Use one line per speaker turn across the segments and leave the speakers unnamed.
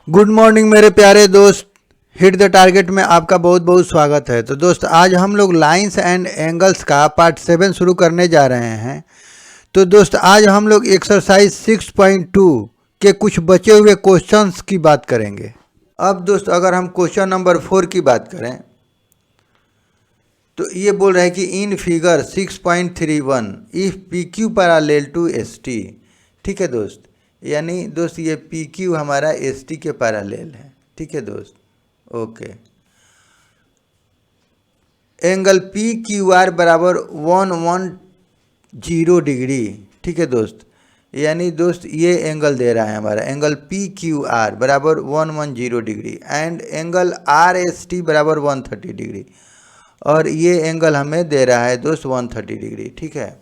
Good morning मेरे प्यारे दोस्त। हिट द टारगेट में आपका बहुत बहुत स्वागत है। तो दोस्त आज हम लोग लाइंस एंड एंगल्स का पार्ट 7 शुरू करने जा रहे हैं। तो दोस्त आज हम लोग एक्सरसाइज 6.2 के कुछ बचे हुए क्वेश्चंस की बात करेंगे। अब दोस्त अगर हम क्वेश्चन नंबर 4 की बात करें तो ये बोल रहे हैं कि in figure 6.31 if P Q parallel to S T. ठीक है दोस्त, यानी दोस्त ये पी क्यू हमारा एस टी के पैरेलल है। ठीक है दोस्त, okay. Angle P Q R बराबर 110 डिग्री। ठीक है दोस्त, यानी दोस्त ये एंगल दे रहा है हमारा एंगल पी क्यू आर बराबर 110 degree and angle R S T बराबर 130 डिग्री, और ये एंगल हमें दे रहा है दोस्त 130 डिग्री। ठीक है,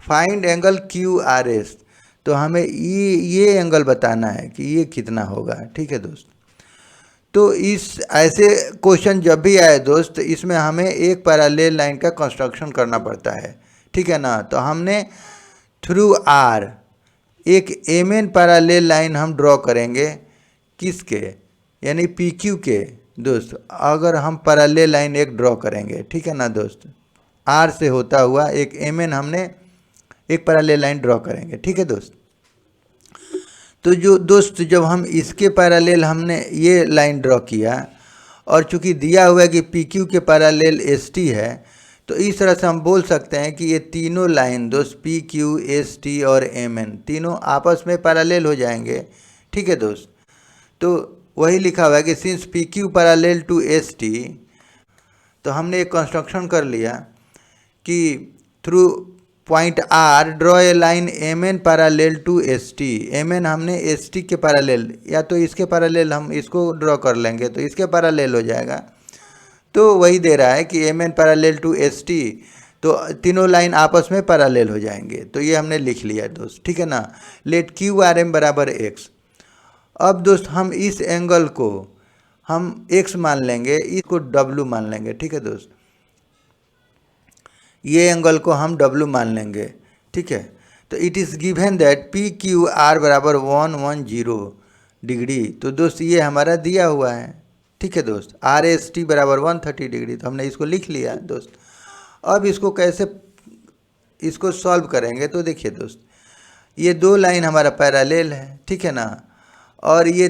find angle Q R S. तो हमें ये एंगल बताना है कि ये कितना होगा। ठीक है दोस्त, तो इस ऐसे क्वेश्चन जब भी आए दोस्त, इसमें हमें एक पैरेलल लाइन का कंस्ट्रक्शन करना पड़ता है। ठीक है ना, तो हमने थ्रू आर एक एम एन पैरेलल लाइन हम ड्रॉ करेंगे। किसके, यानी पी क्यू के दोस्त। अगर हम पैरेलल लाइन एक ड्रॉ करेंगे, ठीक है ना दोस्त, आर से होता हुआ एक एम एन हमने एक पैरेलल लाइन ड्रॉ करेंगे। ठीक है दोस्त, तो जो दोस्त जब हम इसके पैरेलल हमने ये लाइन ड्रॉ किया, और चूंकि दिया हुआ है कि पी क्यू के पैरेलल एस टी है, तो इस तरह से हम बोल सकते हैं कि ये तीनों लाइन दोस्त पी क्यू एस टी और एम एन तीनों आपस में पैरेलल हो जाएंगे। ठीक है दोस्त, तो वही लिखा हुआ है कि since P Q parallel to S T, तो हमने एक कंस्ट्रक्शन कर लिया कि through point R draw a line M N parallel to S T. M N हमने एस टी के पैरेलल, या तो इसके पैरेलल हम इसको ड्रॉ कर लेंगे तो इसके पैरेलल हो जाएगा। तो वही दे रहा है कि M N parallel to S T, तो तीनों लाइन आपस में पैरेलल हो जाएंगे। तो ये हमने लिख लिया दोस्त। ठीक है ना, लेट क्यू आर एम बराबर एक्स। अब दोस्त हम इस एंगल को हम x मान लेंगे, इसको w मान लेंगे। ठीक है दोस्त, ये एंगल को हम w मान लेंगे। ठीक है, तो it is given that P Q R बराबर 110 डिग्री। तो दोस्त ये हमारा दिया हुआ है। ठीक है दोस्त, आर एस टी बराबर 130 डिग्री, तो हमने इसको लिख लिया दोस्त। अब इसको कैसे इसको सॉल्व करेंगे, तो देखिए दोस्त, ये दो लाइन हमारा पैरेलल है। ठीक है ना, और ये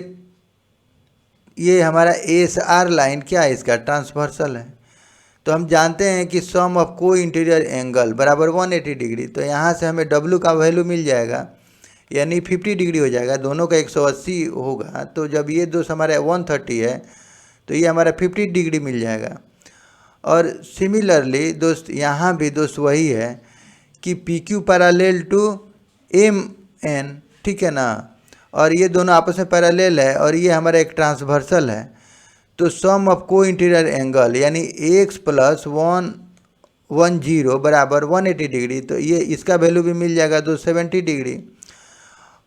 हमारा एस आर लाइन क्या है, इसका ट्रांसवर्सल है। तो हम जानते हैं कि sum of co interior angle बराबर 180 डिग्री। तो यहाँ से हमें W का वैल्यू मिल जाएगा, यानी 50 डिग्री हो जाएगा। दोनों का 180 होगा, तो जब ये दोस्त हमारा 130 है तो ये हमारा 50 डिग्री मिल जाएगा। और सिमिलरली दोस्त यहाँ भी दोस्त वही है कि P Q parallel to M N. ठीक है ना, और ये दोनों आपस में पैरेलल है, और ये हमारा एक ट्रांसवर्सल है। तो सम ऑफ को इंटीरियर एंगल यानी x प्लस 110 बराबर 180 डिग्री, तो ये इसका वैल्यू भी मिल जाएगा दोस्त 70 डिग्री।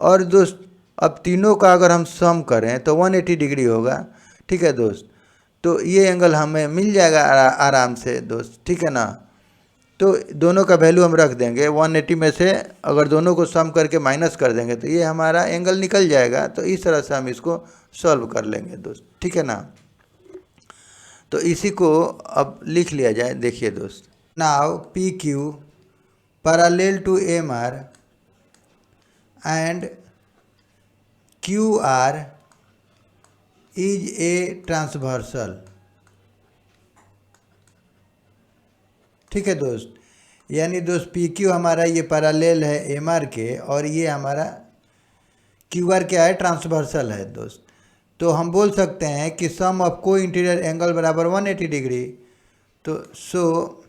और दोस्त अब तीनों का अगर हम सम करें तो 180 डिग्री होगा। ठीक है दोस्त, तो ये एंगल हमें मिल जाएगा आराम से दोस्त। ठीक है ना, तो दोनों का वैल्यू हम रख देंगे 180 में से, अगर दोनों को सम करके माइनस कर देंगे तो ये हमारा एंगल निकल जाएगा। तो इस तरह से हम इसको सॉल्व कर लेंगे दोस्त। ठीक है ना, तो इसी को अब लिख लिया जाए। देखिए दोस्त, now P Q parallel to M R and Q R is a transversal. ठीक है दोस्त, यानी दोस्त पी क्यू हमारा ये पैरेलल है एम आर के, और ये हमारा क्यू आर क्या है, ट्रांसवर्सल है दोस्त। तो हम बोल सकते हैं कि sum of co interior angle बराबर 180 डिग्री। तो सो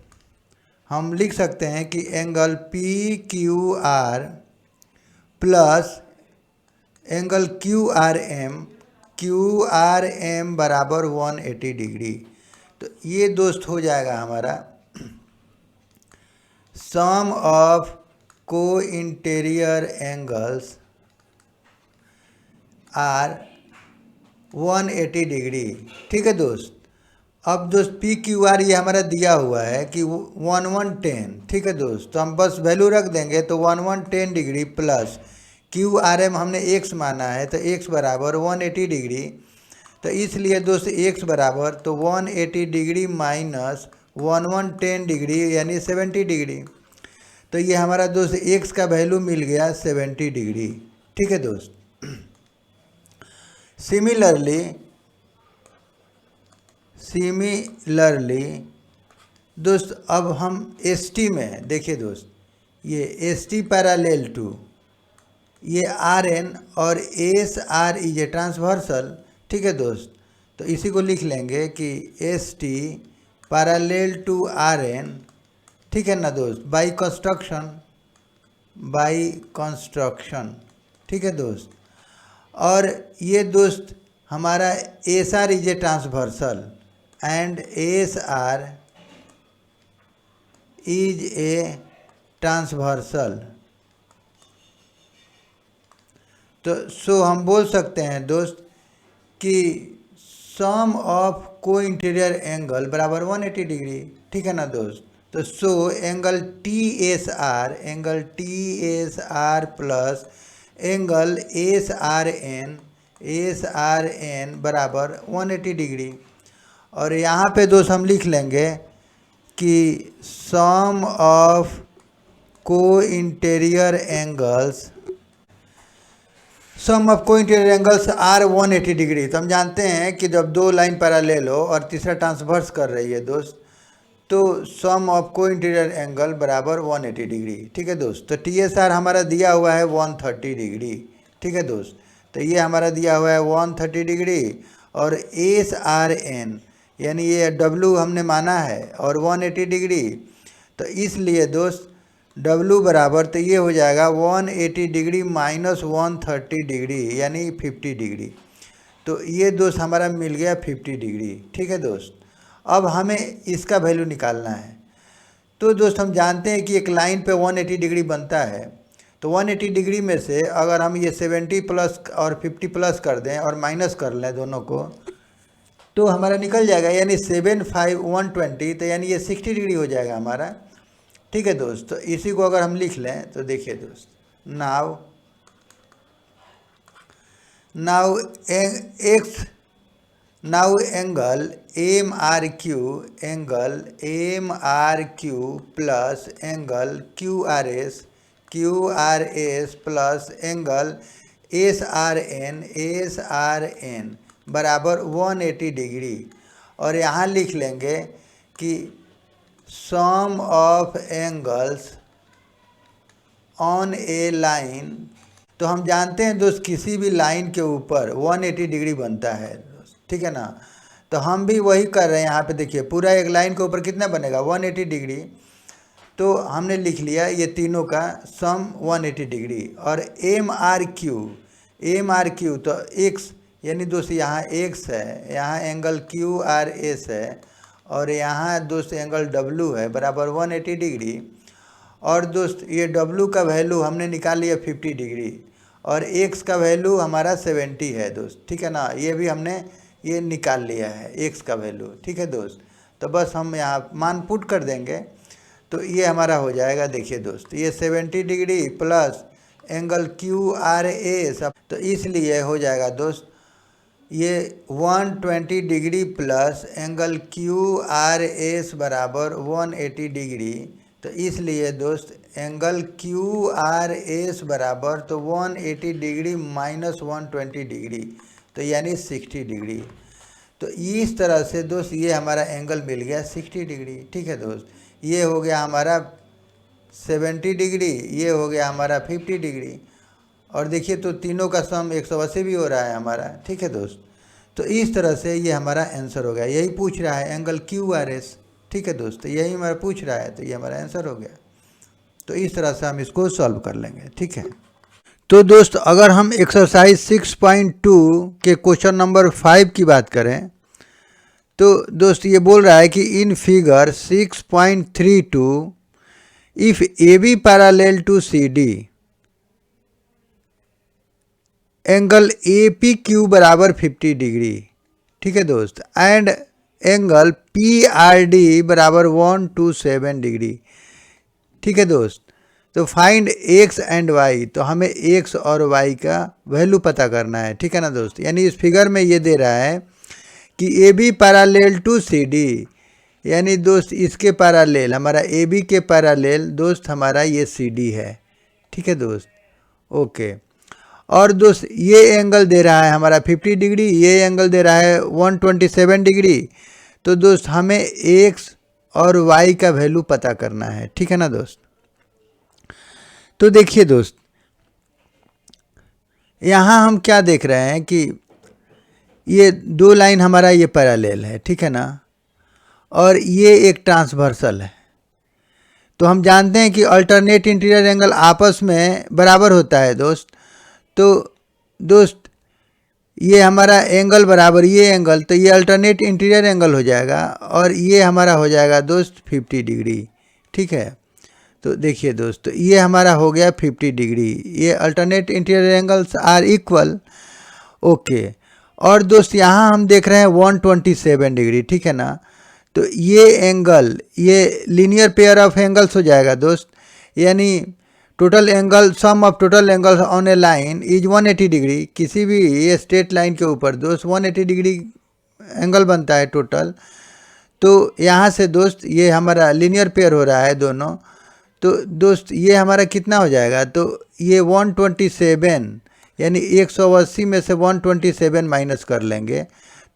हम लिख सकते हैं कि angle P Q R plus angle Q R M बराबर 180 डिग्री। तो ये दोस्त हो जाएगा हमारा sum of co interior angles are 180 degree. ठीक है दोस्त, अब दोस्त पी क्यू आर ये हमारा दिया हुआ है कि 1110। ठीक है दोस्त, तो हम बस वैल्यू रख देंगे, तो 1110 degree plus Q R M हमने एक्स माना है, तो एक्स बराबर 180 डिग्री। तो इसलिए दोस्त एक्स बराबर तो 180 डिग्री माइनस 1110 डिग्री यानी 70 डिग्री। तो ये हमारा दोस्त एक्स का वैल्यू मिल गया 70 डिग्री। ठीक है दोस्त। सिमिलरली दोस्त अब हम एस टी में देखिए दोस्त, ये एस टी पैरालेल टू ये आर एन और S R is a transversal. ठीक है दोस्त। तो इसी को लिख लेंगे कि S T parallel to R N. ठीक है ना दोस्त, बाई कंस्ट्रक्शन। ठीक है दोस्त। और ये दोस्त हमारा S R is a transversal and S R is a transversal. तो सो हम बोल सकते हैं दोस्त कि sum of co interior angle बराबर 180 डिग्री। ठीक है ना दोस्त। तो so angle T S R plus angle S R N बराबर 180 डिग्री। और यहाँ पे दोस्त हम लिख लेंगे कि sum of co interior angles are 180 degree. तो हम जानते हैं कि जब दो लाइन पैरेलल हो और तीसरा ट्रांसवर्स कर रही है दोस्त, तो सम ऑफ को इंटीरियर एंगल बराबर 180 डिग्री। ठीक है दोस्त। तो टी एस आर हमारा दिया हुआ है 130 डिग्री। ठीक है दोस्त। तो ये हमारा दिया हुआ है 130 डिग्री और एस आर एन यानी ये डब्लू हमने माना है और 180 डिग्री। तो इसलिए दोस्त W बराबर तो ये हो जाएगा 180 डिग्री माइनस 130 डिग्री यानी 50 डिग्री। तो ये दोस्त हमारा मिल गया 50 डिग्री। ठीक है दोस्त। अब हमें इसका वैल्यू निकालना है। तो दोस्त हम जानते हैं कि एक लाइन पे 180 डिग्री बनता है। तो 180 डिग्री में से अगर हम ये 70 प्लस और 50 प्लस कर दें और माइनस कर लें दोनों को, तो हमारा निकल जाएगा यानी 75120। तो यानी ये 60 डिग्री हो जाएगा हमारा। ठीक है दोस्त। तो इसी को अगर हम लिख लें तो देखिए दोस्त, now angle M R Q plus angle Q R S plus angle S R N बराबर 180 डिग्री। और यहाँ लिख लेंगे कि sum of angles on a line. तो हम जानते हैं दोस्त किसी भी लाइन के ऊपर 180 डिग्री बनता है दोस्त। ठीक है ना। तो हम भी वही कर रहे हैं। यहाँ पे देखिए पूरा एक लाइन के ऊपर कितना बनेगा 180 डिग्री। तो हमने लिख लिया ये तीनों का सम 180 डिग्री। और एम आर क्यू तो एक्स यानी दोस्त यहाँ एक्स है, यहाँ एंगल क्यू आर एस है और यहाँ दोस्त एंगल W है बराबर 180 डिग्री। और दोस्त ये W का वैल्यू हमने निकाल लिया 50 डिग्री और X का वैल्यू हमारा 70 है दोस्त। ठीक है ना। ये भी हमने ये निकाल लिया है X का वैल्यू। ठीक है दोस्त। तो बस हम यहाँ मान पुट कर देंगे तो ये हमारा हो जाएगा। देखिए दोस्त ये 70 डिग्री प्लस एंगल QRS, तो इसलिए हो जाएगा दोस्त ये 120 डिग्री प्लस एंगल QRS बराबर 180 डिग्री। तो इसलिए दोस्त एंगल QRS बराबर तो 180 डिग्री माइनस 120 डिग्री तो यानी 60 डिग्री। तो इस तरह से दोस्त ये हमारा एंगल मिल गया 60 डिग्री। ठीक है दोस्त। ये हो गया हमारा 70 डिग्री, ये हो गया हमारा 50 डिग्री। और देखिए तो तीनों का सम 180 भी हो रहा है हमारा। ठीक है दोस्त। तो इस तरह से ये हमारा आंसर हो गया। यही पूछ रहा है एंगल QRS। ठीक है दोस्त। यही हमारा पूछ रहा है तो ये हमारा आंसर हो गया। तो इस तरह से हम इसको सॉल्व कर लेंगे। ठीक है। तो दोस्त अगर हम एक्सरसाइज 6.2 के क्वेश्चन नंबर 5 की बात करें तो दोस्त ये बोल रहा है कि in figure 6.32 if AB parallel to CD angle APQ बराबर 50 डिग्री। ठीक है दोस्त। एंड एंगल PRD बराबर 127 डिग्री। ठीक है दोस्त। तो फाइंड एक्स एंड वाई, तो हमें एक्स और वाई का वैल्यू पता करना है, ठीक है ना दोस्त। यानी इस फिगर में ये दे रहा है कि A B parallel to C D, यानी दोस्त इसके पैरालेल, हमारा ए बी के पैरालेल दोस्त हमारा ये सी डी है, ठीक है दोस्त। ओके, और दोस्त ये एंगल दे रहा है हमारा 50 डिग्री, ये एंगल दे रहा है 127 डिग्री। तो दोस्त हमें एक्स और वाई का वैल्यू पता करना है, ठीक है ना दोस्त। तो देखिए दोस्त, यहाँ हम क्या देख रहे हैं कि ये दो लाइन हमारा ये पैरेलल है, ठीक है ना, और ये एक ट्रांसवर्सल है। तो हम जानते हैं कि अल्टरनेट इंटीरियर एंगल आपस में बराबर होता है दोस्त। तो दोस्त ये हमारा एंगल बराबर ये एंगल, तो ये अल्टरनेट इंटीरियर एंगल हो जाएगा, और ये हमारा हो जाएगा दोस्त 50 डिग्री, ठीक है। तो देखिए दोस्त, तो ये हमारा हो गया 50 डिग्री, ये alternate interior angles are equal. Okay, और दोस्त यहाँ हम देख रहे हैं 127 डिग्री, ठीक है ना। तो ये एंगल, ये लीनियर पेयर ऑफ एंगल्स हो जाएगा दोस्त, यानी total angle, sum of total angles on a line is 180 degree. किसी भी ये स्ट्रेट लाइन के ऊपर दोस्त 180 डिग्री एंगल बनता है टोटल। तो यहाँ से दोस्त ये हमारा लीनियर पेयर हो रहा है दोनों। तो दोस्त ये हमारा कितना हो जाएगा, तो ये 127, यानी 180 में से 127 माइनस कर लेंगे,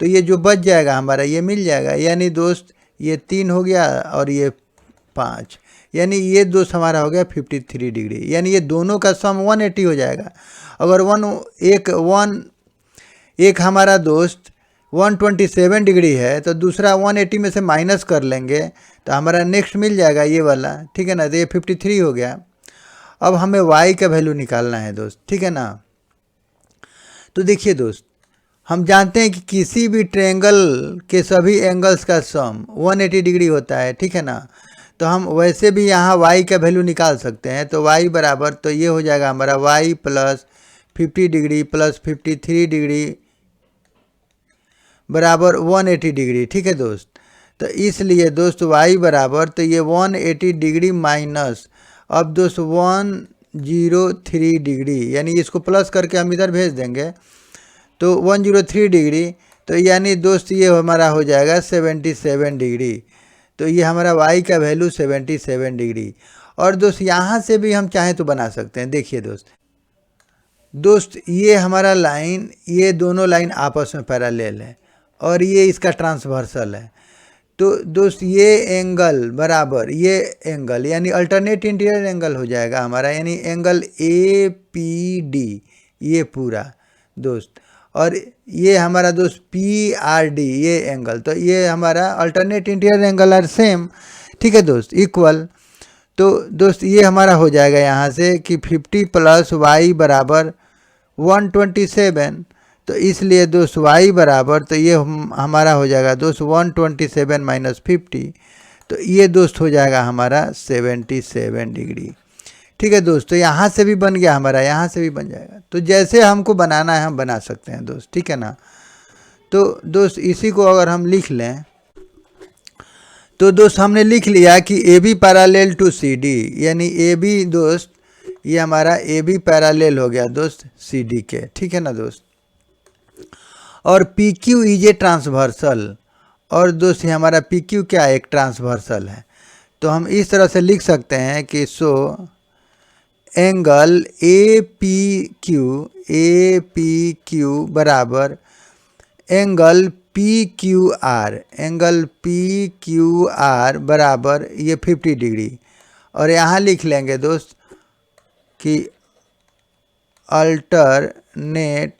तो ये जो बच जाएगा हमारा ये मिल जाएगा। यानी दोस्त ये 3 हो गया और ये 5, यानी ये दोस्त हमारा हो गया 53 डिग्री। यानी ये दोनों का सम 180 हो जाएगा। अगर एक हमारा दोस्त 127 डिग्री है, तो दूसरा 180 में से माइनस कर लेंगे, तो हमारा नेक्स्ट मिल जाएगा ये वाला, ठीक है ना। तो ये 53 हो गया। अब हमें y का वैल्यू निकालना है दोस्त, ठीक है ना। तो देखिए दोस्त, हम जानते हैं कि किसी भी ट्रायंगल के सभी एंगल्स का सम 180 डिग्री होता है, ठीक है ना। तो हम वैसे भी यहाँ y का वैल्यू निकाल सकते हैं। तो y बराबर, तो ये हो जाएगा हमारा y plus 50 degree plus 53 degree बराबर 180 डिग्री, ठीक है दोस्त। तो इसलिए दोस्त y बराबर, तो ये 180 डिग्री माइनस, अब दोस्त 103 डिग्री, यानी इसको प्लस करके हम इधर भेज देंगे, तो 103 डिग्री। तो यानी दोस्त ये हमारा हो जाएगा 77 डिग्री। तो ये हमारा y का वैल्यू 77 डिग्री। और दोस्त यहाँ से भी हम चाहें तो बना सकते हैं। देखिए दोस्त ये हमारा लाइन, ये दोनों लाइन आपस में पैरेलल है, और ये इसका ट्रांसवर्सल है। तो दोस्त ये एंगल बराबर ये एंगल, यानी अल्टरनेट इंटीरियर एंगल हो जाएगा हमारा, यानी एंगल APD ये पूरा दोस्त, और ये हमारा दोस्त PRD ये एंगल। तो ये हमारा alternate interior angle are same, ठीक है दोस्त, इक्वल। तो दोस्त ये हमारा हो जाएगा यहाँ से कि 50 प्लस y बराबर 127। तो इसलिए दोस्त y बराबर, तो ये हमारा हो जाएगा दोस्त 127 माइनस 50। तो ये दोस्त हो जाएगा हमारा 77 डिग्री, ठीक है दोस्त। तो यहाँ से भी बन गया हमारा, यहाँ से भी बन जाएगा। तो जैसे हमको बनाना है हम बना सकते हैं दोस्त, ठीक है ना। तो दोस्त इसी को अगर हम लिख लें, तो दोस्त हमने लिख लिया कि A B parallel to C D, यानी ए बी दोस्त ये हमारा ए बी पैरेलल हो गया दोस्त सी डी के, ठीक है ना दोस्त। और P Q is a transversal, और दोस्त ये हमारा पी क्यू क्या है, एक ट्रांसवर्सल है। तो हम इस तरह से लिख सकते हैं कि so angle A P Q बराबर एंगल PQR, एंगल PQR बराबर ये 50 डिग्री। और यहाँ लिख लेंगे दोस्त कि alternate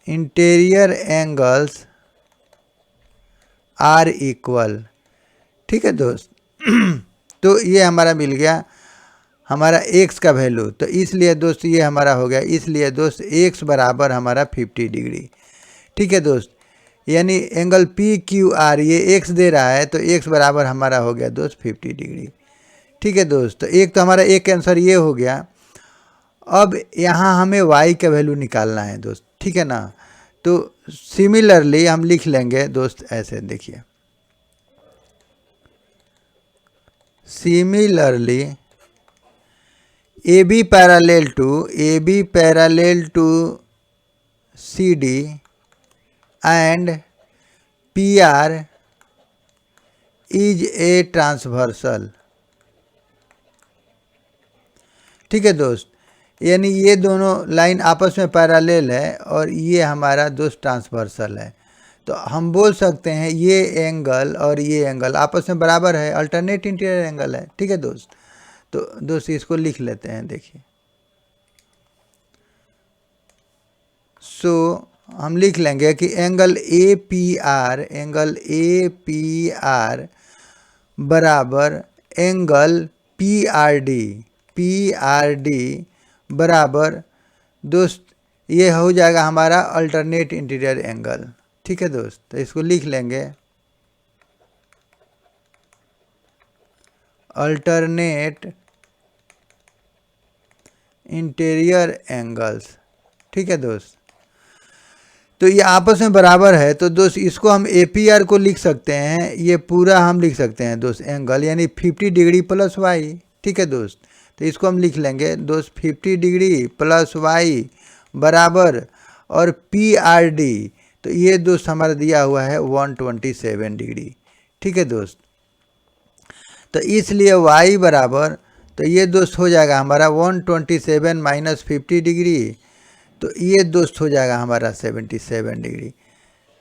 interior angles are equal, ठीक है दोस्त। तो ये हमारा मिल गया हमारा x का वैल्यू। तो इसलिए दोस्त ये हमारा हो गया, इसलिए दोस्त x बराबर हमारा 50 डिग्री, ठीक है दोस्त। यानी एंगल PQR ये x दे रहा है, तो x बराबर हमारा हो गया दोस्त 50 डिग्री, ठीक है दोस्त। तो एक तो हमारा एक आंसर ये हो गया। अब यहाँ हमें y का वैल्यू निकालना है दोस्त, ठीक है ना। तो सिमिलरली हम लिख लेंगे दोस्त ऐसे, देखिए similarly AB parallel to CD and PR is a transversal. ठीक है दोस्त, यानी ये दोनों लाइन आपस में पैरेलल है और ये हमारा दोस्त ट्रांसवर्सल है। तो हम बोल सकते हैं ये एंगल और ये एंगल आपस में बराबर है, अल्टरनेट इंटीरियर एंगल है। ठीक है दोस्त, तो दोस्त इसको लिख लेते हैं। देखिए, सो हम लिख लेंगे कि एंगल APR बराबर एंगल PRD बराबर दोस्त ये हो जाएगा हमारा अल्टरनेट इंटीरियर एंगल। ठीक है दोस्त, तो इसको लिख लेंगे अल्टरनेट इंटीरियर एंगल्स। ठीक है दोस्त, तो ये आपस में बराबर है, तो दोस्त इसको हम APR को लिख सकते हैं, ये पूरा हम लिख सकते हैं दोस्त एंगल यानी 50 डिग्री प्लस वाई। ठीक है दोस्त, तो इसको हम लिख लेंगे दोस्त 50 डिग्री प्लस वाई बराबर और PRD, तो ये दोस्त हमारा दिया हुआ है 127 डिग्री। ठीक है दोस्त, तो इसलिए y बराबर, तो ये दोस्त हो जाएगा हमारा 127 माइनस 50 डिग्री, तो ये दोस्त हो जाएगा हमारा 77 डिग्री।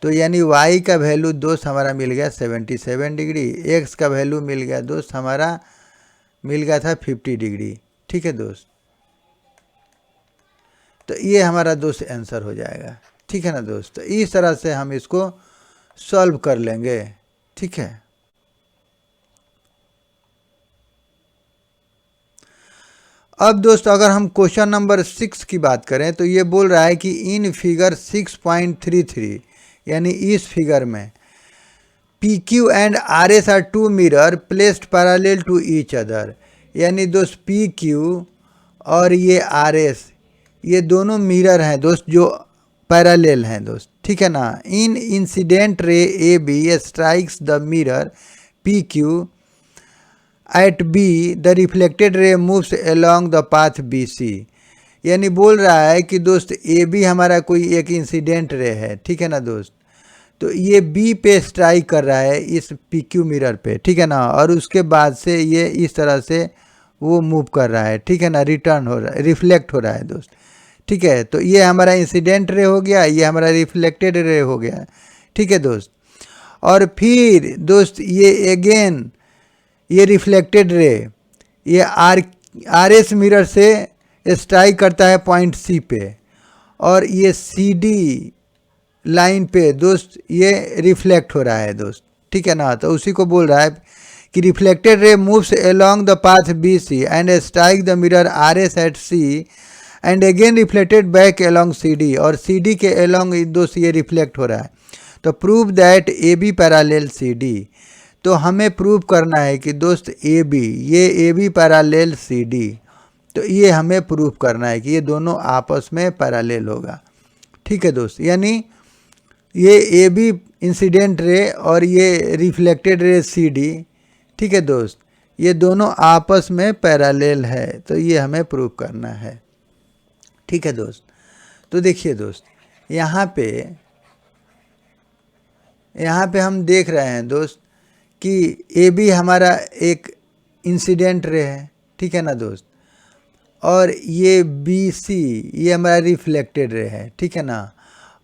तो यानी y का वैल्यू दोस्त हमारा मिल गया 77 डिग्री, x का वैल्यू मिल गया दोस्त हमारा मिल गया था 50 डिग्री। ठीक है दोस्त, तो ये हमारा दोस्त आंसर हो जाएगा। ठीक है ना दोस्त, तो इस तरह से हम इसको सॉल्व कर लेंगे। ठीक है, अब दोस्त अगर हम क्वेश्चन नंबर 6 की बात करें तो ये बोल रहा है कि इन फिगर 6.33 यानी इस फिगर में PQ and RS are two mirror placed parallel to each other, यानी दोस्त PQ और ये RS ये दोनों मिरर हैं दोस्त जो पैरेलल हैं दोस्त। ठीक है ना, in incident ray AB strikes the mirror PQ at B the reflected ray moves along the path BC, यानी बोल रहा है कि दोस्त AB हमारा कोई एक इंसिडेंट रे है। ठीक है ना दोस्त, तो ये B पे स्ट्राइक कर रहा है इस PQ मिरर पे। ठीक है ना, और उसके बाद से ये इस तरह से वो मूव कर रहा है। ठीक है ना, रिटर्न हो रहा है, रिफ्लेक्ट हो रहा है दोस्त। ठीक है, तो ये हमारा इंसिडेंट रे हो गया, ये हमारा रिफ्लेक्टेड रे हो गया। ठीक है दोस्त, और फिर दोस्त ये अगेन ये रिफ्लेक्टेड रे ये RS मिरर से स्ट्राइक करता है पॉइंट C पे, और ये CD लाइन पे दोस्त ये रिफ्लेक्ट हो रहा है दोस्त। ठीक है ना, तो उसी को बोल रहा है कि reflected ray moves along the path BC and strike the mirror RS at C and again reflected back along CD, और CD के अलोंग दोस्त ये रिफ्लेक्ट हो रहा है। तो prove that AB parallel CD, तो हमें प्रूव करना है कि दोस्त ये AB पैरेलल CD, तो ये हमें प्रूव करना है कि ये दोनों आपस में पैरेलल होगा। ठीक है दोस्त, यानी ये AB इंसिडेंट रे और ये रिफ्लेक्टेड रे CD, ठीक है दोस्त, ये दोनों आपस में पैरेलल है, तो ये हमें प्रूव करना है। ठीक है दोस्त, तो देखिए दोस्त यहाँ पे हम देख रहे हैं दोस्त कि AB हमारा एक इंसिडेंट रे है। ठीक है ना दोस्त, और ये BC ये हमारा रिफ्लेक्टेड रे है। ठीक है ना,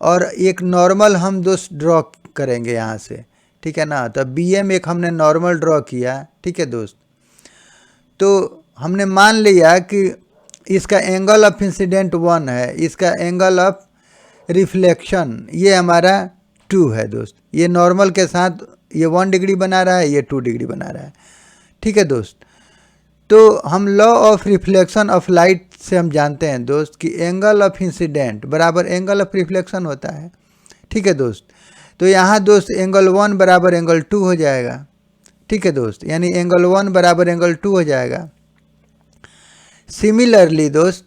और एक नॉर्मल हम दोस्त ड्रॉ करेंगे यहाँ से। ठीक है ना, तो BM एक हमने नॉर्मल ड्रॉ किया। ठीक है दोस्त, तो हमने मान लिया कि इसका एंगल ऑफ इंसिडेंट 1 है, इसका एंगल ऑफ रिफ्लेक्शन ये हमारा 2 है दोस्त। ये नॉर्मल के साथ ये 1 डिग्री बना रहा है, ये 2 डिग्री बना रहा है। ठीक है दोस्त, तो हम law of reflection of light से हम जानते हैं दोस्त कि एंगल ऑफ इंसिडेंट बराबर एंगल ऑफ रिफ्लेक्शन होता है। ठीक है दोस्त, तो यहाँ दोस्त एंगल 1 बराबर एंगल 2 हो जाएगा। ठीक है दोस्त, यानी एंगल 1 बराबर एंगल 2 हो जाएगा। सिमिलरली दोस्त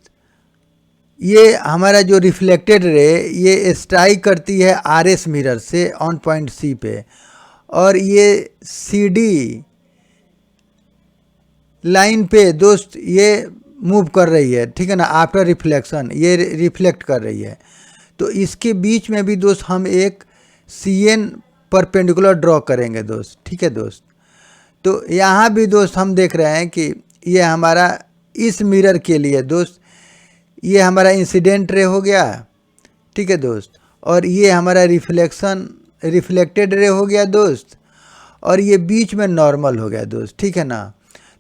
ये हमारा जो रिफ्लेक्टेड रे ये स्ट्राइक करती है RS मिरर से ऑन पॉइंट C पे, और ये CD लाइन पे दोस्त ये मूव कर रही है, ठीक है ना, आफ्टर रिफ्लेक्शन ये रिफ्लेक्ट कर रही है। तो इसके बीच में भी दोस्त हम एक CN परपेंडिकुलर ड्रॉ करेंगे दोस्त, ठीक है दोस्त। तो यहाँ भी दोस्त हम देख रहे हैं कि ये हमारा इस मिरर के लिए दोस्त ये हमारा इंसिडेंट रे हो गया, ठीक है दोस्त, और ये हमारा रिफ्लेक्टेड रे हो गया दोस्त, और ये बीच में नॉर्मल हो गया दोस्त, ठीक है ना।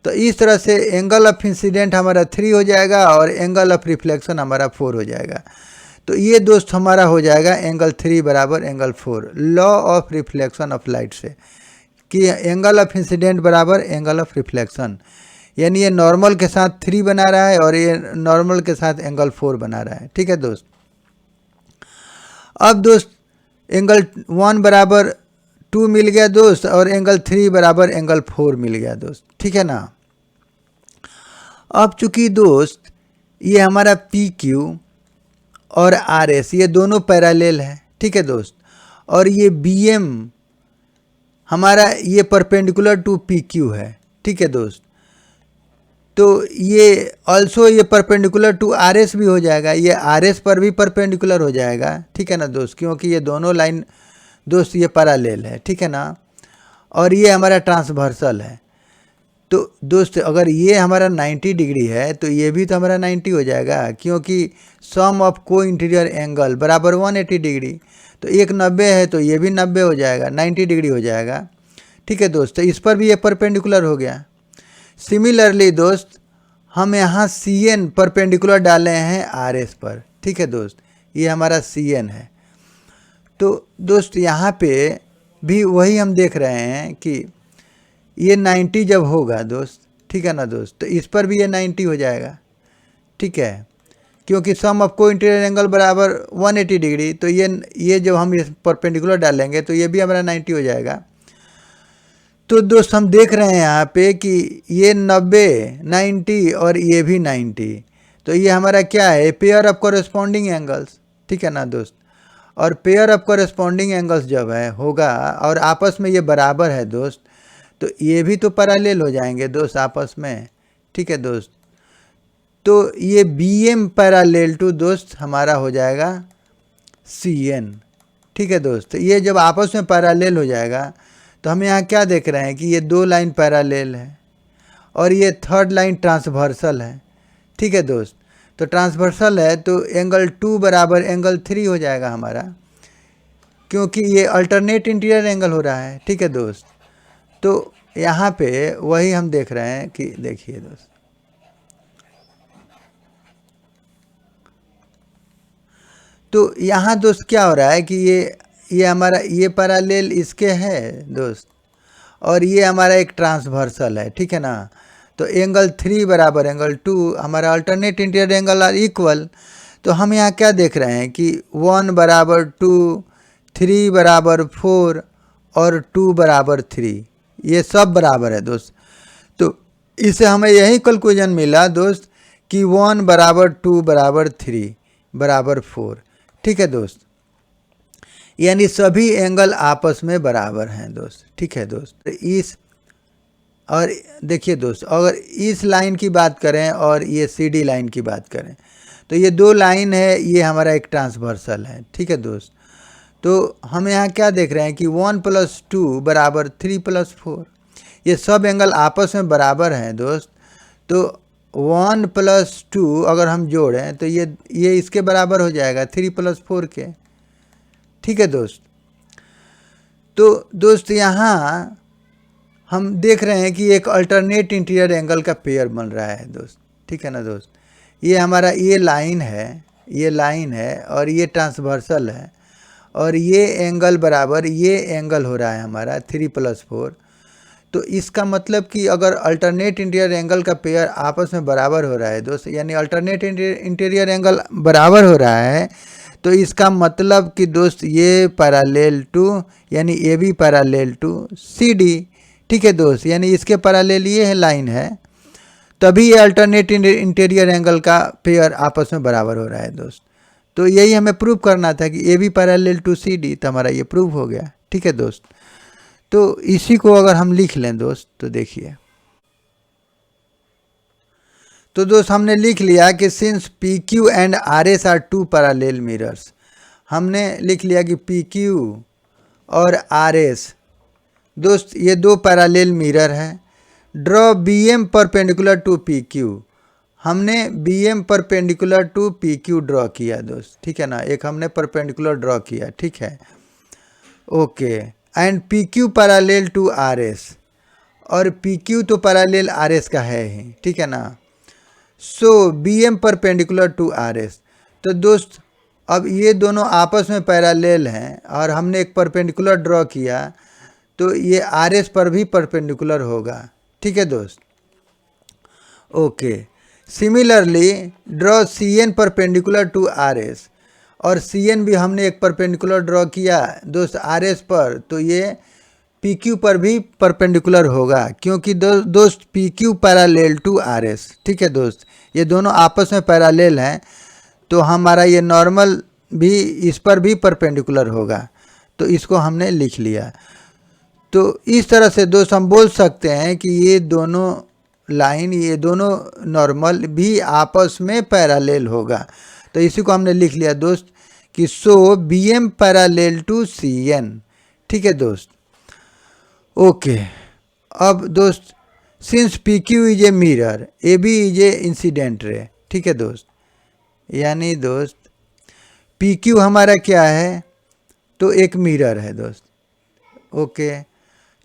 तो इस तरह से एंगल ऑफ इंसिडेंट हमारा 3 हो जाएगा और एंगल ऑफ रिफ्लेक्शन हमारा 4 हो जाएगा। तो ये दोस्त हमारा हो जाएगा एंगल 3 बराबर angle 4, law of reflection of light से, कि एंगल ऑफ इंसिडेंट बराबर एंगल ऑफ रिफ्लेक्शन, यानी ये नॉर्मल के साथ 3 बना रहा है और ये नॉर्मल के साथ एंगल 4 बना रहा है, ठीक है दोस्त। अब दोस्त एंगल 1 बराबर 2 मिल गया दोस्त और एंगल 3 बराबर एंगल 4 मिल गया दोस्त, ठीक है ना। अब चूंकि दोस्त ये हमारा PQ और RS ये दोनों पैरेलल है, ठीक है दोस्त, और ये BM हमारा ये परपेंडिकुलर टू PQ है, ठीक है दोस्त। तो ये ऑल्सो ये परपेंडिकुलर टू RS भी हो जाएगा, ये RS पर भी परपेंडिकुलर हो जाएगा, ठीक है ना दोस्त, क्योंकि ये दोनों लाइन दोस्त ये पैरेलल है, ठीक है ना, और ये हमारा ट्रांसवर्सल है। तो दोस्त अगर ये हमारा 90 डिग्री है तो ये भी तो हमारा 90 हो जाएगा, क्योंकि सम ऑफ को इंटीरियर एंगल बराबर 180 डिग्री, तो एक 90 है तो ये भी 90 हो जाएगा, 90 डिग्री हो जाएगा, ठीक है दोस्त। तो इस पर भी ये परपेंडिकुलर हो गया। सिमिलरली दोस्त हम यहाँ CN परपेंडिकुलर डाले हैं RS पर, ठीक है दोस्त, ये हमारा CN है। तो दोस्त यहाँ पे भी वही हम देख रहे हैं कि ये 90 जब होगा दोस्त, ठीक है ना दोस्त, तो इस पर भी ये 90 हो जाएगा, ठीक है, क्योंकि सम ऑफ को इंटीरियर एंगल बराबर 180 डिग्री, तो ये जब हम इस परपेंडिकुलर डालेंगे तो ये भी हमारा 90 हो जाएगा। तो दोस्त हम देख रहे हैं यहाँ पे कि ये 90, 90 और ये भी 90, तो ये हमारा क्या है, पेयर ऑफ कॉरेस्पॉन्डिंग एंगल्स, ठीक है ना दोस्त। और पेयर ऑफ कॉरेस्पॉन्डिंग एंगल्स जब है होगा और आपस में ये बराबर है दोस्त, तो ये भी तो पैरेलल हो जाएंगे दोस्त आपस में, ठीक है दोस्त। तो ये BM पैरेलल टू दोस्त हमारा हो जाएगा CN, ठीक है दोस्त। ये जब आपस में पैरेलल हो जाएगा तो हम यहाँ क्या देख रहे हैं कि ये 2 लाइन पैरेलल है और ये थर्ड लाइन ट्रांसवर्सल है, ठीक है दोस्त। तो ट्रांसवर्सल है तो एंगल 2 बराबर एंगल 3 हो जाएगा हमारा, क्योंकि ये अल्टरनेट इंटीरियर एंगल हो रहा है, ठीक है दोस्त। तो यहाँ पे वही हम देख रहे हैं कि देखिए दोस्त, तो यहाँ दोस्त क्या हो रहा है कि ये हमारा ये पैरेलल इसके है दोस्त, और ये हमारा एक ट्रांसवर्सल है, ठीक है ना। तो एंगल 3 बराबर एंगल 2 हमारा alternate interior angle are equal. तो हम यहाँ क्या देख रहे हैं कि 1 बराबर 2, 3 बराबर 4 और 2 बराबर 3, ये सब बराबर है दोस्त। तो इससे हमें यही कंक्लूजन मिला दोस्त कि 1 बराबर 2 बराबर 3 बराबर 4, ठीक है दोस्त, यानी सभी एंगल आपस में बराबर हैं दोस्त, ठीक है दोस्त। इस और देखिए दोस्त, अगर इस लाइन की बात करें और ये CD लाइन की बात करें तो ये 2 लाइन है, ये हमारा एक ट्रांसवर्सल है, ठीक है दोस्त। तो हम यहाँ क्या देख रहे हैं कि 1 + 2 बराबर 3 + 4, ये सब एंगल आपस में बराबर हैं दोस्त। तो 1 + 2 अगर हम जोड़ें तो ये इसके बराबर हो जाएगा 3 + 4 के, ठीक है दोस्त। तो दोस्त यहाँ हम देख रहे हैं कि एक अल्टरनेट इंटीरियर एंगल का पेयर बन रहा है दोस्त, ठीक है ना दोस्त। ये हमारा ये लाइन है और ये ट्रांसवर्सल है, और ये एंगल बराबर ये एंगल हो रहा है हमारा 3 + 4। तो इसका मतलब कि अगर अल्टरनेट इंटीरियर एंगल का पेयर आपस में बराबर हो रहा है दोस्त, यानी अल्टरनेट इंटीरियर एंगल बराबर हो रहा है, तो इसका मतलब कि दोस्त ये पैरेलल टू, यानी ये भी पैरेलल टू CD, ठीक है दोस्त, यानी इसके पैरेलल ये है लाइन है, तभी ये अल्टरनेट इंटीरियर एंगल का पेयर आपस में बराबर हो रहा है दोस्त। तो यही हमें प्रूव करना था कि ये भी पैरेलल टू CD, तो हमारा ये प्रूव हो गया, ठीक है दोस्त। तो इसी को अगर हम लिख लें दोस्त तो देखिए, तो दोस्त हमने लिख लिया कि since P Q and R S are two parallel mirrors, हमने लिख लिया कि पी क्यू और आर एस दोस्त ये दो पैरेलल मिरर है। Draw B M perpendicular to P Q, हमने B M perpendicular to P Q draw किया दोस्त, ठीक है ना, एक हमने परपेंडिकुलर ड्रॉ किया, ठीक है, okay. And P Q parallel to R S, और पी क्यू तो पैरेलल आर एस का है ही, ठीक है ना। So B M perpendicular to R S, तो दोस्त अब ये दोनों आपस में पैरेलल हैं और हमने एक परपेंडिकुलर ड्रॉ किया, तो ये आर एस पर भी परपेंडिकुलर होगा, ठीक है दोस्त, okay. Similarly draw C N perpendicular to R S, और सी एन भी हमने एक परपेंडिकुलर ड्रॉ किया दोस्त आर एस पर, तो ये पी क्यू पर भी परपेंडिकुलर होगा, क्योंकि दोस्त P Q parallel to R S, ठीक है दोस्त, ये दोनों आपस में पैरेलल हैं, तो हमारा ये नॉर्मल भी इस पर भी परपेंडिकुलर होगा, तो इसको हमने लिख लिया। तो इस तरह से दोस्त हम बोल सकते हैं कि ये दोनों लाइन, ये दोनों नॉर्मल भी आपस में पैरेलल होगा, तो इसी को हमने लिख लिया दोस्त कि so B M parallel to C N, ठीक है दोस्त, ओके। अब दोस्त since P Q is a mirror, a B is a incident ray, ठीक है दोस्त, यानी दोस्त पी क्यू हमारा क्या है, तो एक मिरर है दोस्त, okay.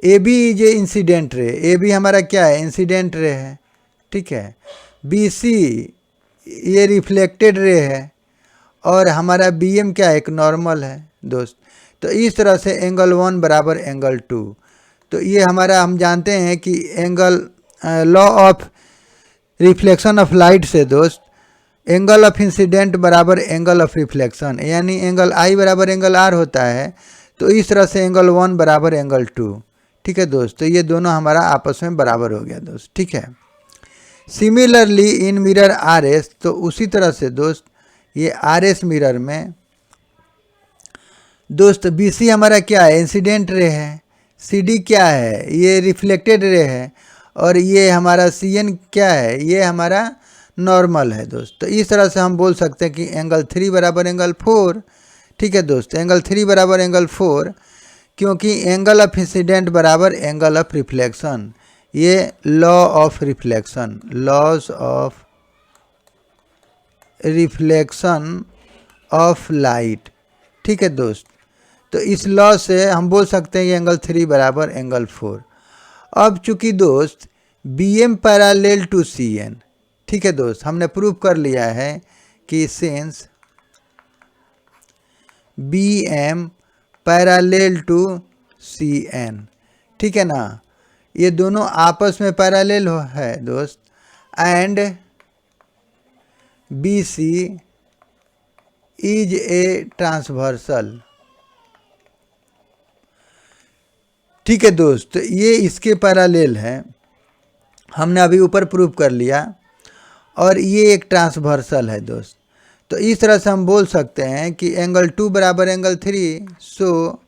A B is a incident ray, A B हमारा क्या है, इंसिडेंट रे है, ठीक है। बी सी ये रिफ्लेक्टेड रे है, और हमारा बी एम क्या है, एक नॉर्मल है दोस्त। तो इस तरह से एंगल 1 बराबर एंगल 2, तो ये हमारा हम जानते हैं कि angle law of reflection of light से दोस्त एंगल ऑफ इंसिडेंट बराबर एंगल ऑफ रिफ्लेक्शन, यानी एंगल आई बराबर एंगल आर होता है, तो इस तरह से एंगल 1 बराबर एंगल 2, ठीक है दोस्त, तो ये दोनों हमारा आपस में बराबर हो गया दोस्त, ठीक है। Similarly in mirror are S, तो उसी तरह से दोस्त ये आर एस मिरर में दोस्त बी सी हमारा क्या है, इंसिडेंट रे है, सी डी क्या है, ये रिफ्लेक्टेड रे है, और ये हमारा सी एन क्या है, ये हमारा नॉर्मल है दोस्त। तो इस तरह से हम बोल सकते हैं कि एंगल 3 बराबर एंगल 4, ठीक है दोस्त, एंगल 3 बराबर एंगल 4, क्योंकि एंगल ऑफ इंसिडेंट बराबर एंगल ऑफ रिफ्लेक्शन, ये law of reflection, laws of reflection of light, ठीक है दोस्त। तो इस लॉ से हम बोल सकते हैं कि एंगल 3 बराबर एंगल 4। अब चूंकि दोस्त B M parallel to C N, ठीक है दोस्त, हमने प्रूव कर लिया है कि since B M parallel to C N, ठीक है ना, ये दोनों आपस में पैरेलल है दोस्त, and B C is a transversal, ठीक है दोस्त, ये इसके पैरेलल है, हमने अभी ऊपर प्रूव कर लिया, और ये एक ट्रांसवर्सल है दोस्त। तो इस तरह से हम बोल सकते हैं कि एंगल 2 बराबर एंगल 3, सो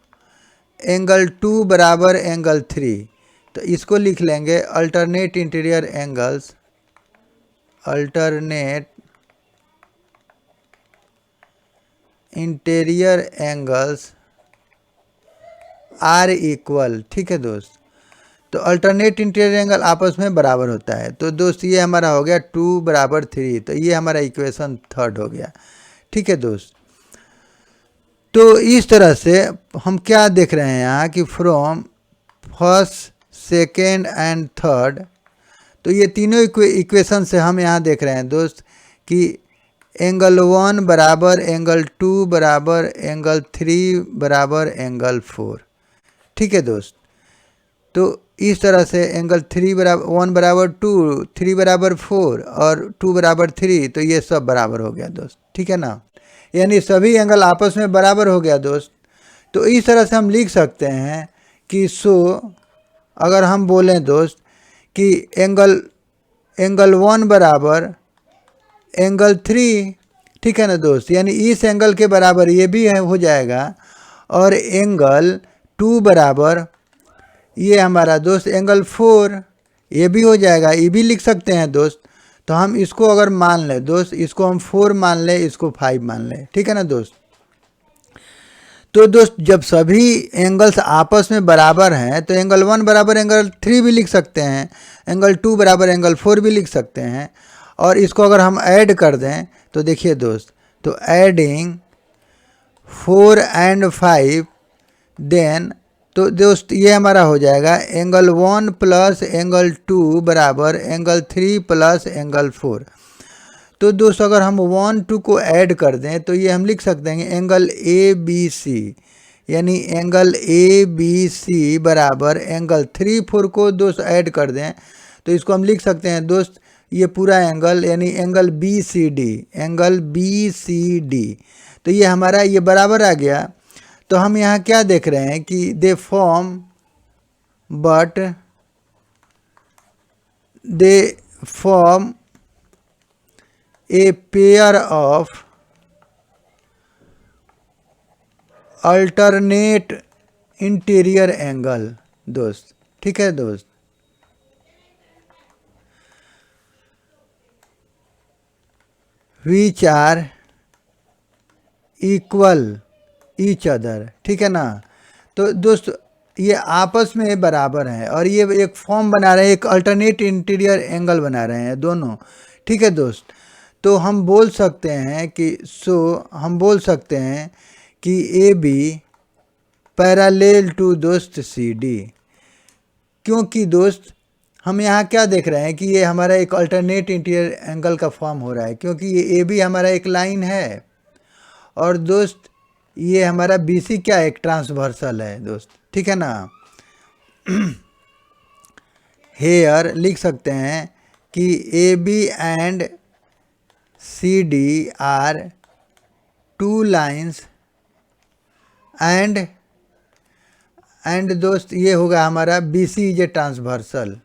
एंगल 2 बराबर एंगल 3, तो इसको लिख लेंगे alternate interior angles, alternate interior angles are equal, ठीक है दोस्त। तो अल्टरनेट इंटीरियर एंगल आपस में बराबर होता है, तो दोस्त ये हमारा हो गया 2 बराबर 3, तो ये हमारा इक्वेशन 3 हो गया, ठीक है दोस्त। तो इस तरह से हम क्या देख रहे हैं यहाँ कि from first, second and third, तो ये तीनों इक्वेशन से हम यहाँ देख रहे हैं दोस्त कि एंगल 1 बराबर एंगल 2 बराबर एंगल 3 बराबर एंगल 4, ठीक है दोस्त। तो इस तरह से एंगल 3 बराबर 1 बराबर 2, 3 बराबर 4 और 2 बराबर 3, तो ये सब बराबर हो गया दोस्त, ठीक है ना, यानी सभी एंगल आपस में बराबर हो गया दोस्त। तो इस तरह से हम लिख सकते हैं कि सो अगर हम बोलें दोस्त कि एंगल 1 बराबर एंगल 3, ठीक है ना दोस्त, यानी इस एंगल के बराबर ये भी है हो जाएगा, और एंगल 2 बराबर ये हमारा दोस्त एंगल 4 ये भी हो जाएगा, ये भी लिख सकते हैं दोस्त। तो हम इसको अगर मान लें दोस्त, इसको हम 4 मान लें, इसको 5 मान लें, ठीक है ना दोस्त। तो दोस्त जब सभी एंगल्स आपस में बराबर हैं तो एंगल 1 बराबर एंगल 3 भी लिख सकते हैं, एंगल 2 बराबर एंगल 4 भी लिख सकते हैं। और इसको अगर हम ऐड कर दें तो देखिए दोस्त, तो एडिंग 4 and 5 देन, तो दोस्त ये हमारा हो जाएगा एंगल 1 प्लस एंगल 2 बराबर एंगल 3 प्लस एंगल 4। तो दोस्त अगर हम 1 2 को ऐड कर दें तो ये हम लिख सकते हैं एंगल ए बी सी, यानी एंगल ए बी सी बराबर एंगल 3 4 को दोस्त ऐड कर दें तो इसको हम लिख सकते हैं दोस्त, ये पूरा एंगल यानी angle B C D, angle B C D. तो ये हमारा ये बराबर आ गया। तो हम यहाँ क्या देख रहे हैं कि they form a pair of alternate interior angle दोस्त, ठीक है दोस्त। Which are equal each other, ठीक है ना। तो दोस्त ये आपस में बराबर हैं और ये एक फॉर्म बना रहे हैं, एक अल्टरनेट इंटीरियर एंगल बना रहे हैं दोनों, ठीक है दोस्त। तो हम बोल सकते हैं कि हम बोल सकते हैं कि ए बी पैरेलल टू दोस्त सी डी, क्योंकि दोस्त हम यहाँ क्या देख रहे हैं कि ये हमारा एक अल्टरनेट इंटीरियर एंगल का फॉर्म हो रहा है, क्योंकि ये ए बी हमारा एक लाइन है और दोस्त ये हमारा बी सी क्या एक ट्रांसवर्सल है दोस्त, ठीक है ना। हेयर लिख सकते हैं कि A B and C D are 2 lines and दोस्त ये होगा हमारा B C is a transversal,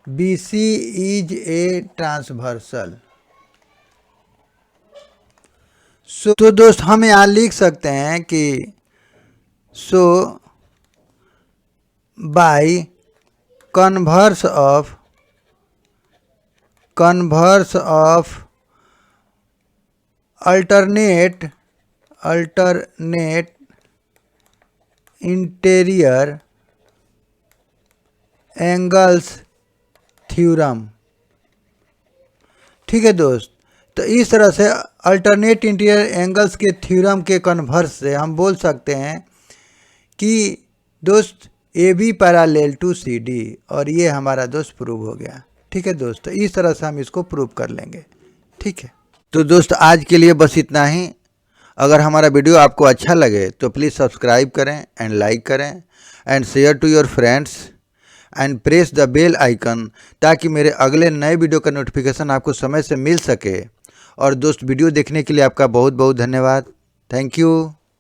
B C is a transversal. तो दोस्त हम यहाँ लिख सकते हैं कि by converse of alternate interior angles theorem, ठीक है दोस्त। तो इस तरह से अल्टरनेट इंटीरियर एंगल्स के थ्योरम के कन्वर्स से हम बोल सकते हैं कि दोस्त A B parallel to C D, और ये हमारा दोस्त प्रूव हो गया, ठीक है दोस्त। तो इस तरह से हम इसको प्रूव कर लेंगे, ठीक है। तो दोस्त आज के लिए बस इतना ही। अगर हमारा वीडियो आपको अच्छा लगे तो प्लीज़ सब्सक्राइब करें एंड लाइक करें and share to your friends and press the bell icon, ताकि मेरे अगले नए वीडियो का नोटिफिकेशन आपको समय से मिल सके। और दोस्त वीडियो देखने के लिए आपका बहुत बहुत धन्यवाद। Thank you.